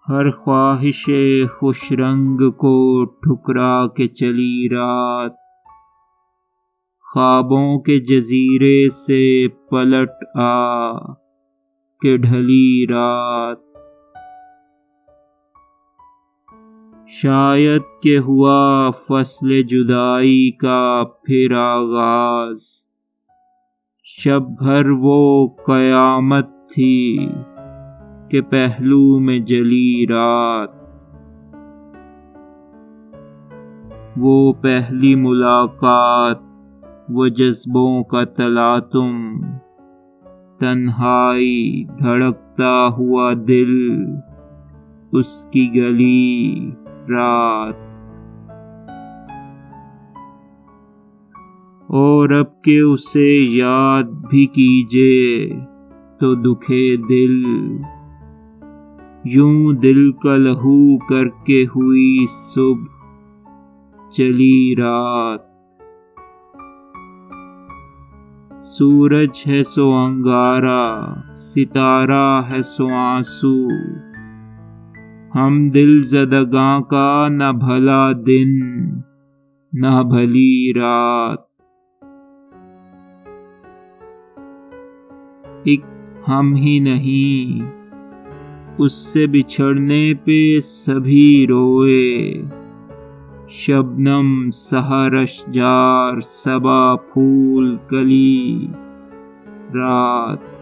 ہر خواہش خوش رنگ کو ٹھکرا کے چلی رات، خوابوں کے جزیرے سے پلٹ آ کے ڈھلی رات۔ شاید کہ ہوا فصل جدائی کا پھر آغاز، شب بھر وہ قیامت تھی کہ پہلو میں جلی رات۔ وہ پہلی ملاقات، وہ جذبوں کا تلاطم، تنہائی، دھڑکتا ہوا دل، اس کی گلی رات۔ اور اب کہ اسے یاد بھی کیجے تو دکھے دل، یوں دل کا لہو کر کے ہوئی صبح چلی رات۔ سورج ہے سو انگارہ، ستارہ ہے سو آنسو، ہم دل زدگاں کا نہ بھلا دن نہ بھلی رات۔ ایک ہم ہی نہیں، اس سے بچھڑنے پہ سبھی روئے، شبنم، سحر، اشجار، صبا، پھول، کلی، رات۔